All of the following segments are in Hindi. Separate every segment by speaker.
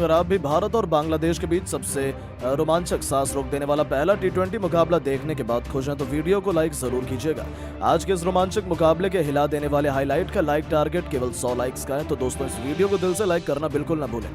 Speaker 1: अगर आप भी भारत और बांग्लादेश के बीच सबसे रोमांचक सांस रोक देने वाला पहला टी20 मुकाबला देखने के बाद खुश हैं तो वीडियो को लाइक जरूर कीजिएगा। आज के इस रोमांचक मुकाबले के हिला देने वाले हाईलाइट का लाइक टारगेट केवल 100 लाइक्स का है, तो दोस्तों इस वीडियो को दिल से लाइक करना बिल्कुल ना भूलें।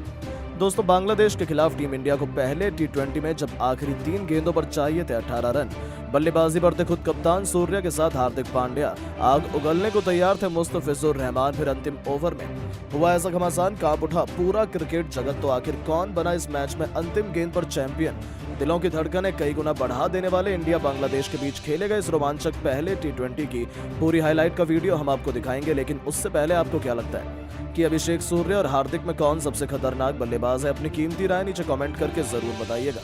Speaker 1: दोस्तों, बांग्लादेश के खिलाफ टीम इंडिया को पहले टी20 में जब आखिरी 3 गेंदों पर चाहिए थे 18 रन, बल्लेबाजी पर थे खुद कप्तान सूर्या के साथ हार्दिक पांड्या, आग उगलने को तैयार थे मुस्तफिजुर रहमान। फिर अंतिम ओवर में हुआ ऐसा घमासान, कांप उठा पूरा क्रिकेट जगत। तो आखिर कौन बना इस मैच में अंतिम गेंद पर चैंपियन? दिलों की धड़कनें कई गुना बढ़ा देने वाले इंडिया बांग्लादेश के बीच खेले गए इस रोमांचक पहले टी20 की पूरी हाईलाइट का वीडियो हम आपको दिखाएंगे। लेकिन उससे पहले आपको क्या लगता है कि अभिषेक, सूर्य और हार्दिक में कौन सबसे खतरनाक बल्लेबाज है? अपनी कीमती राय नीचे कमेंट करके जरूर बताइएगा।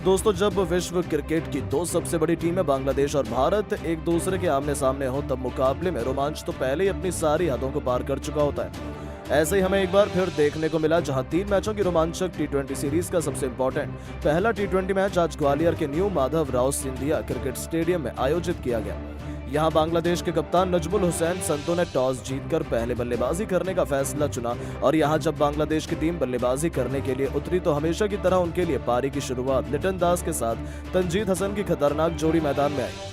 Speaker 1: दोस्तों, जब विश्व क्रिकेट की 2 सबसे बड़ी टीमें बांग्लादेश और भारत एक दूसरे के आमने सामने हो, तब मुकाबले में रोमांच तो पहले ही अपनी सारी हदों को पार कर चुका होता है। ऐसे ही हमें एक बार फिर देखने को मिला, जहां 3 मैचों की रोमांचक टी20 सीरीज का सबसे इंपॉर्टेंट पहला टी20 मैच आज ग्वालियर के new Madhav Rao Scindia cricket stadium में आयोजित किया गया। यहां बांग्लादेश के कप्तान नजमुल हुसैन संतो ने टॉस जीतकर पहले बल्लेबाजी करने का फैसला चुना और यहां जब बांग्लादेश की टीम बल्लेबाजी करने के लिए उतरी तो हमेशा की तरह उनके लिए पारी की शुरुआत लिटन दास के साथ तंजीद हसन की खतरनाक जोड़ी मैदान में आई।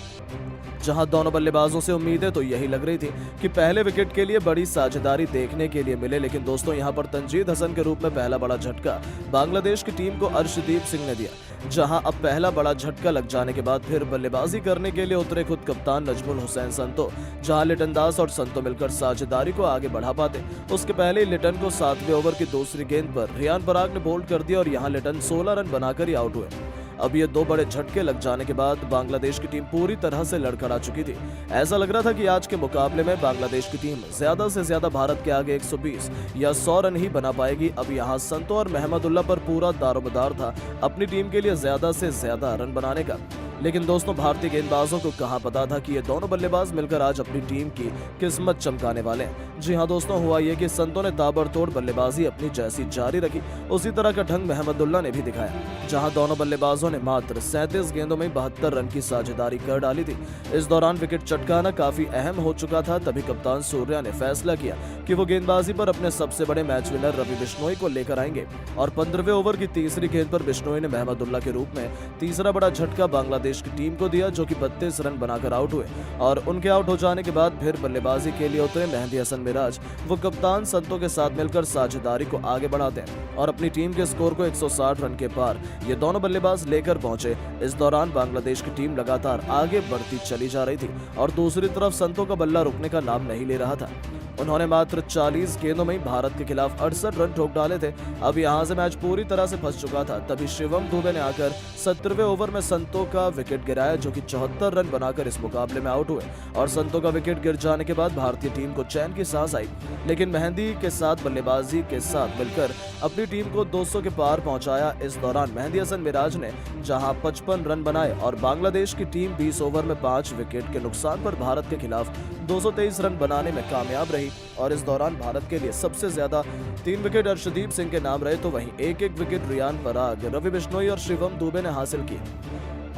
Speaker 1: जहां दोनों बल्लेबाजों से उम्मीदें तो यही लग रही थी कि पहले विकेट के लिए बड़ी साझेदारी देखने के लिए मिले, लेकिन दोस्तों यहां पर तंजीद हसन के रूप में पहला बड़ा झटका बांग्लादेश की टीम को अर्शदीप सिंह ने दिया। जहां अब पहला बड़ा झटका लग जाने के बाद फिर बल्लेबाजी करने के लिए उतरे खुद कप्तान नजमुल हुसैन संतो। जहां लिटन दास और संतो मिलकर साझेदारी को आगे बढ़ा पाते, उसके पहले ही लिटन को 7वें ओवर की दूसरी गेंद पर रियान पराग ने बोल्ड कर दिया और यहां लिटन 16 रन बनाकर ही आउट हुए। अब ये 2 बड़े झटके लग जाने के बाद बांग्लादेश की टीम पूरी तरह से लड़खड़ा चुकी थी। ऐसा लग रहा था कि आज के मुकाबले में बांग्लादेश की टीम ज्यादा से ज्यादा भारत के आगे 120 या 100 रन ही बना पाएगी। अब यहाँ संतो और महमदुल्ला पर पूरा दारोमदार था अपनी टीम के लिए ज्यादा से ज्यादा रन बनाने का। लेकिन दोस्तों, भारतीय गेंदबाजों को कहां पता था कि ये दोनों बल्लेबाज मिलकर आज अपनी टीम की किस्मत चमकाने वाले हैं। जी हां दोस्तों, हुआ ये कि संतो ने ताबड़तोड़ बल्लेबाजी अपनी जैसी जारी रखी, उसी तरह का ढंग महमदुल्ला ने भी दिखाया। जहां दोनों बल्लेबाजों ने मात्र 37 गेंदों में 72 रन की साझेदारी कर डाली थी। इस दौरान विकेट चटकाना काफी अहम हो चुका था। तभी कप्तान सूर्या ने फैसला किया कि वो गेंदबाजी पर अपने सबसे बड़े मैच विनर रवि बिश्नोई को लेकर आएंगे और 15वें ओवर की तीसरी गेंद पर बिश्नोई ने महमदुल्ला के रूप में तीसरा बड़ा झटका बांग्लादेश की टीम को दिया, जो कि 32 रन बनाकर आउट हुए। और उनके आउट हो जाने के बाद फिर बल्लेबाजी के लिए उतरे मेहदी हसन मिराज। वो कप्तान संतो के साथ मिलकर साझेदारी को आगे बढ़ाते हैं और अपनी टीम के स्कोर को 160 रन के पार ये दोनों बल्लेबाज लेकर पहुंचे। इस दौरान बांग्लादेश की टीम लगातार आगे बढ़ती चली जा रही थी और दूसरी तरफ संतो का बल्ला रुकने का नाम नहीं ले रहा था। उन्होंने मात्र 40 गेंदों में भारत के खिलाफ 68 रन ठोक डाले थे। अब यहां से मैच पूरी तरह से फंस चुका था। तभी शिवम दुबे ने आकर 17वें ओवर में संतो का विकेट गिराया, जो कि 74 रन बनाकर इस मुकाबले में आउट हुए। और संतो का विकेट गिर जाने के बाद भारतीय टीम को चैन की सांस आई, लेकिन मेहंदी के साथ बल्लेबाजी के साथ मिलकर अपनी टीम को 200 के पार पहुंचाया। इस दौरान मेहदी हसन मिराज ने जहां 55 रन बनाए और बांग्लादेश की टीम 20 ओवर में 5 विकेट के नुकसान पर भारत के खिलाफ 223 रन बनाने में कामयाब रही। और इस दौरान भारत के लिए सबसे ज्यादा 3 विकेट अर्शदीप सिंह के नाम रहे, तो वहीं एक विकेट रियान पराग, रवि बिश्नोई और शिवम दुबे ने हासिल किए।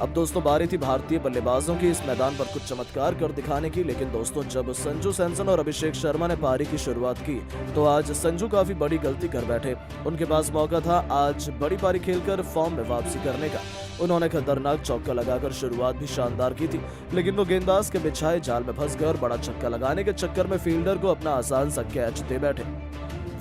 Speaker 1: अब दोस्तों, बारी थी भारतीय बल्लेबाजों की इस मैदान पर कुछ चमत्कार कर दिखाने की। लेकिन दोस्तों, जब संजू सैमसन और अभिषेक शर्मा ने पारी की शुरुआत की तो आज संजू काफी बड़ी गलती कर बैठे। उनके पास मौका था आज बड़ी पारी खेलकर फॉर्म में वापसी करने का। उन्होंने खतरनाक चौका लगाकर शुरुआत भी शानदार की थी, लेकिन वो गेंदबाज के बिछाए जाल में फंस गए और बड़ा छक्का लगाने के चक्कर में फील्डर को अपना आसान सा कैच दे बैठे।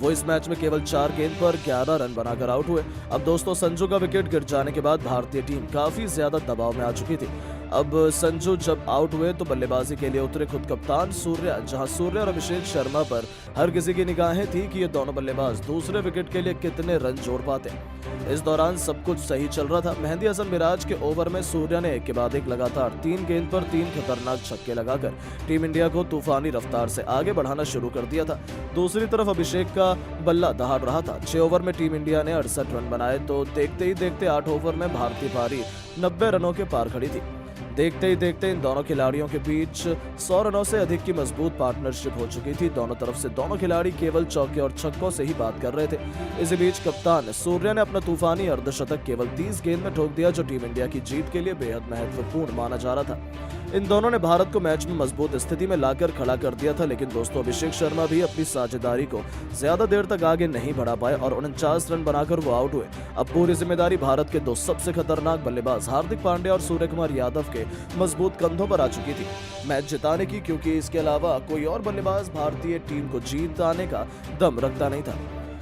Speaker 1: वो इस मैच में केवल 4 गेंद पर 11 रन बनाकर आउट हुए। अब दोस्तों, संजू का विकेट गिर जाने के बाद भारतीय टीम काफी ज्यादा दबाव में आ चुकी थी। अब संजू जब आउट हुए तो बल्लेबाजी के लिए उतरे खुद कप्तान सूर्या। जहां सूर्या और अभिषेक शर्मा पर हर किसी की निगाहें थी कि ये दोनों बल्लेबाज दूसरे विकेट के लिए कितने रन जोड़ पाते। इस दौरान सब कुछ सही चल रहा था। मेहदी हसन मिराज के ओवर में सूर्या ने एक के बाद एक लगातार 3 गेंद पर 3 खतरनाक छक्के लगाकर टीम इंडिया को तूफानी रफ्तार से आगे बढ़ाना शुरू कर दिया था। दूसरी तरफ अभिषेक का बल्ला दहाड़ रहा था। 6 ओवर में टीम इंडिया ने 68 रन बनाए तो देखते ही देखते 8 ओवर में भारतीय पारी 90 रनों के पार खड़ी थी। देखते ही देखते इन दोनों खिलाड़ियों के बीच 100 रनों से अधिक की मजबूत पार्टनरशिप हो चुकी थी। दोनों तरफ से दोनों खिलाड़ी केवल चौके और छक्कों से ही बात कर रहे थे। इसी बीच कप्तान सूर्या ने अपना तूफानी अर्धशतक केवल 30 गेंद में ठोक दिया, जो टीम इंडिया की जीत के लिए बेहद महत्वपूर्ण माना जा रहा था। इन दोनों ने भारत को मैच में मजबूत स्थिति में लाकर खड़ा कर दिया था, लेकिन दोस्तों अभिषेक शर्मा भी अपनी साझेदारी को ज्यादा देर तक आगे नहीं बढ़ा पाए और 49 रन बनाकर वो आउट हुए। अब पूरी जिम्मेदारी भारत के दो सबसे खतरनाक बल्लेबाज हार्दिक पांड्या और सूर्यकुमार यादव के मजबूत कंधों पर आ चुकी थी मैच जिताने की, क्योंकि इसके अलावा कोई और बल्लेबाज भारतीय टीम को जीत आने का दम रखता नहीं था।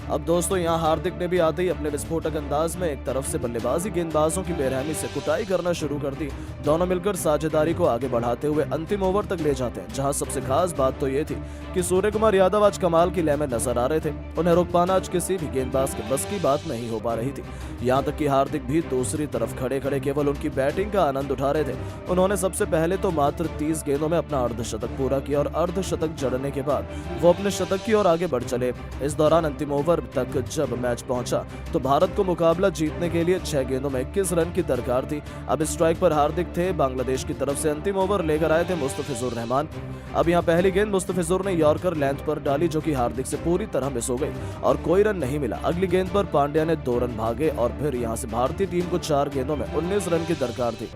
Speaker 1: अब दोस्तों यहाँ हार्दिक ने भी आते ही अपने विस्फोटक अंदाज में एक तरफ से बल्लेबाजी गेंदबाजों की बेरहमी से कुटाई करना शुरू कर दी। दोनों मिलकर साझेदारी को आगे बढ़ाते हुए अंतिम ओवर तक ले जाते हैं, जहां सबसे खास बात तो ये थी कि सूर्यकुमार यादव आज कमाल की लय में नजर आ रहे थे। उन्हें रोक पाना आज किसी भी गेंदबाज के बस की बात नहीं हो पा रही थी। यहाँ तक कि हार्दिक भी दूसरी तरफ खड़े खड़े केवल उनकी बैटिंग का आनंद उठा रहे थे। उन्होंने सबसे पहले तो मात्र 30 गेंदों में अपना अर्धशतक पूरा किया और अर्धशतक जड़ने के बाद वो अपने शतक की ओर आगे बढ़ चले। इस दौरान अंतिम ओवर तक जब मैच पहुंचा तो भारत को मुकाबला जीतने के लिए 6 गेंदों में 21 रन की दरकार थी। अब स्ट्राइक पर हार्दिक थे। बांग्लादेश की तरफ से अंतिम ओवर लेकर आए थे मुस्तफिजुर रहमान। अब यहाँ पहली गेंद मुस्तफिजुर ने यॉर्कर लेंथ पर डाली, जो कि हार्दिक से पूरी तरह मिस हो गई और कोई रन नहीं मिला। अगली गेंद पर पांड्या ने 2 रन भागे और फिर यहाँ से भारतीय टीम को 4 गेंदों में 19 रन की दरकार थी।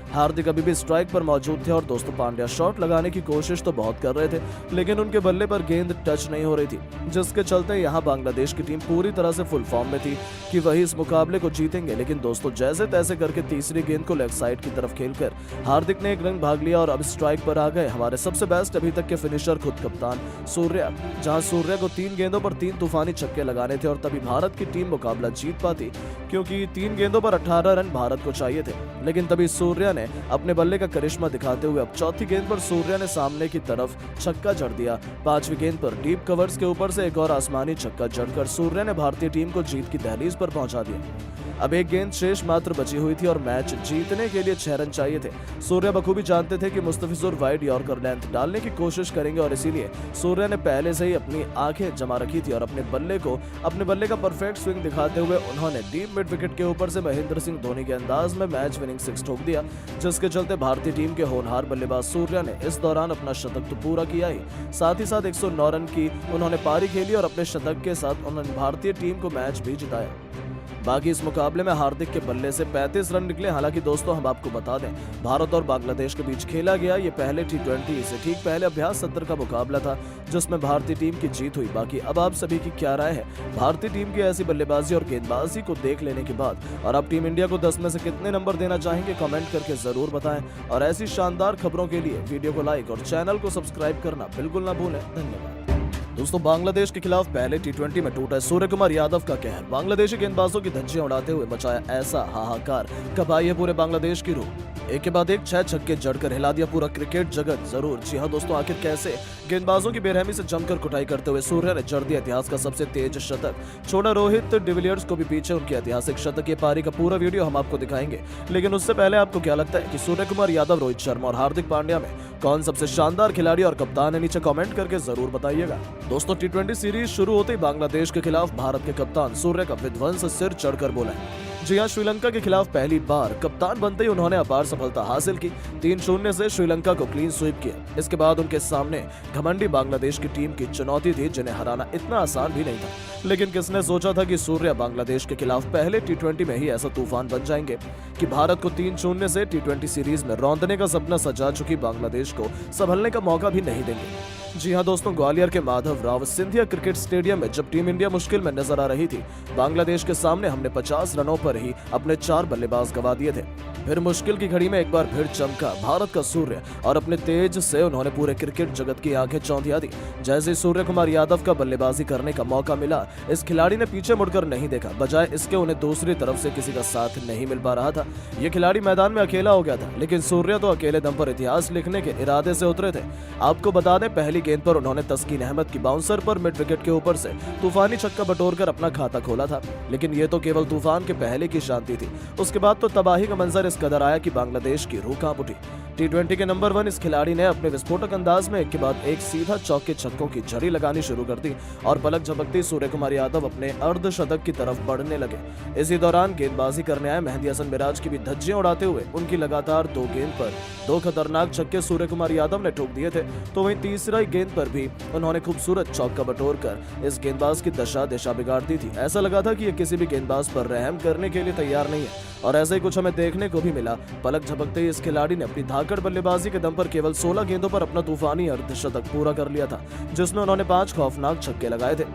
Speaker 1: हार्दिक अभी भी स्ट्राइक पर मौजूद थे और दोस्तों पांड्या शॉट लगाने की कोशिश तो बहुत कर रहे थे, लेकिन उनके बल्ले पर गेंद टच नहीं हो रही थी, जिसके चलते यहाँ बांग्लादेश की टीम पूरी तरह से फुल फॉर्म में थी कि वही इस मुकाबले को जीतेंगे। लेकिन दोस्तों जैसे तैसे करके तीसरी गेंद को लेग साइड की तरफ खेलकर हार्दिक ने 1 रन भाग लिया और अब स्ट्राइक पर आ गए हमारे सबसे बेस्ट अभी तक के फिनिशर खुद कप्तान सूर्या। जहां सूर्या को 3 गेंदों पर 3 तूफानी छक्के लगाने थे और तभी भारत की टीम मुकाबला जीत पाती, क्योंकि 3 गेंदों पर 18 रन भारत को चाहिए थे। लेकिन तभी सूर्या ने अपने बल्ले का करिश्मा दिखाते हुए अब चौथी गेंद पर सूर्या ने सामने की तरफ छक्का जड़ दिया। 5वीं गेंद पर डीप कवर्स के ऊपर से एक और आसमानी छक्का जड़कर सूर्या ने भारतीय टीम को जीत की दहलीज पर पहुंचा दिया। अब 1 गेंद शेष मात्र बची हुई थी और मैच जीतने के लिए 6 रन चाहिए थे। सूर्या बखूबी जानते थे कि मुस्तफिजुर वाइड यॉर्कर लेंथ डालने की कोशिश करेंगे और इसीलिए सूर्या ने पहले से ही अपनी आंखें जमा रखी थी और अपने बल्ले का परफेक्ट स्विंग दिखाते हुए उन्होंने डीप मिड विकेट के ऊपर से महेंद्र सिंह धोनी के अंदाज में मैच विनिंग 6 ठोक दिया, जिसके चलते भारतीय टीम के होनहार बल्लेबाज सूर्या ने इस दौरान अपना शतक तो पूरा किया ही, साथ ही साथ 109 रन की उन्होंने पारी खेली और अपने शतक के साथ उन्होंने भारतीय टीम को मैच भी जिताया। बाकी इस मुकाबले में हार्दिक के बल्ले से 35 रन निकले। हालांकि दोस्तों हम आपको बता दें, भारत और बांग्लादेश के बीच खेला गया ये पहले T20 से ठीक पहले अभ्यास सत्र का मुकाबला था, जिसमें भारतीय टीम की जीत हुई। बाकी अब आप सभी की क्या राय है भारतीय टीम की ऐसी बल्लेबाजी और गेंदबाजी को देख लेने के बाद, और आप टीम इंडिया को 10 में से कितने नंबर देना चाहेंगे कमेंट करके जरूर बताएं। और ऐसी शानदार खबरों के लिए वीडियो को लाइक और चैनल को सब्सक्राइब करना बिल्कुल ना भूलें। धन्यवाद। दोस्तों बांग्लादेश के खिलाफ पहले T20 में टूटा सूर्यकुमार यादव का कहर, बांग्लादेशी गेंदबाजों की धज्जियां उड़ाते हुए मचाया ऐसा हाहाकार, कब आई है पूरे बांग्लादेश की रूह। एक के बाद एक 6 छक्के जड़कर हिला दिया पूरा क्रिकेट जगत। जरूर जी हां दोस्तों, आखिर कैसे गेंदबाजों की बेरहमी से जमकर कुटाई करते हुए सूर्या ने जड़ दिया इतिहास का सबसे तेज शतक, छोड़ा रोहित डिविलियर्स को भी पीछे उनकी ऐतिहासिक शतकीय पारी का पूरा वीडियो हम आपको दिखाएंगे। लेकिन उससे पहले आपको क्या लगता है कि सूर्यकुमार यादव, रोहित शर्मा और हार्दिक पांड्या में कौन सबसे शानदार खिलाड़ी और कप्तान है, नीचे कमेंट करके जरूर बताइएगा। दोस्तों T20 सीरीज शुरू होते ही बांग्लादेश के खिलाफ भारत के कप्तान सूर्या का विध्वंस सिर चढ़कर बोला है। जी हां, श्रीलंका के खिलाफ पहली बार कप्तान बनते ही उन्होंने अपार सफलता हासिल की। 3-0 से श्रीलंका को क्लीन स्वीप किया। इसके बाद उनके सामने घमंडी बांग्लादेश की टीम की चुनौती थी, जिन्हें हराना इतना आसान भी नहीं था। लेकिन किसने सोचा था कि सूर्या बांग्लादेश के खिलाफ पहले T20 में ही ऐसा तूफान बन जाएंगे कि भारत को 3-0 से T20 सीरीज में रौंदने का सपना सजा चुकी बांग्लादेश को संभलने का मौका भी नहीं देंगे। जी हां दोस्तों, ग्वालियर के माधव राव सिंधिया क्रिकेट स्टेडियम में जब टीम इंडिया मुश्किल में नजर आ रही थी, बांग्लादेश के सामने हमने 50 रनों पर ही अपने 4 बल्लेबाज गंवा दिए थे। फिर मुश्किल की घड़ी में एक बार फिर चमका भारत का सूर्य और अपने तेज से उन्होंने पूरे क्रिकेट जगत की आंखें चौंधिया दी। जैसे सूर्यकुमार यादव का बल्लेबाजी करने का मौका मिला, इस खिलाड़ी ने पीछे मुड़कर नहीं देखा, बजाय इसके उन्हें दूसरी तरफ से किसी का साथ नहीं मिल पा रहा था। ये खिलाड़ी मैदान में अकेला हो गया था, लेकिन सूर्य तो अकेले दम पर इतिहास लिखने के इरादे से उतरे थे। आपको बता दें, पहली गेंद पर उन्होंने तस्कीन अहमद की बाउंसर पर मिड विकेट के ऊपर से तूफानी छक्का बटोरकर अपना खाता खोला था। लेकिन ये तो केवल तूफान के पहले की शांति थी, उसके बाद तो तबाही का मंजर इस इस कदर आया कि बांग्लादेश की रूह कांप उठी। टी20 के नंबर 1 इस खिलाड़ी ने अपने विस्फोटक अंदाज में एक के बाद एक सीधा चौके छक्कों की झड़ी लगानी शुरू कर दी और पलक झपकते सूर्य कुमार यादव अपने अर्धशतक की तरफ बढ़ने लगे। इसी दौरान गेंदबाजी करने आए मेहदी हसन मिराज की भी धज्जियां उड़ाते हुए उनकी लगातार 2 गेंद पर 2 खतरनाक छक्के सूर्य कुमार यादव ने ठोक दिए थे, तो वहीं तीसरी गेंद पर भी उन्होंने खूबसूरत चौका बटोरकर इस गेंदबाज की दिशा बिगाड़ दी थी। ऐसा लगा था कि ये किसी भी गेंदबाज पर रहम करने के लिए तैयार नहीं है और ऐसा ही कुछ हमें देखने को भी मिला। पलक झपकते ही इस खिलाड़ी ने अपनी धाकड़ बल्लेबाजी के दम पर केवल 16 गेंदों पर अपना तूफानी अर्धशतक पूरा कर लिया था, जिसमें उन्होंने 5 खौफनाक छक्के लगाए थे।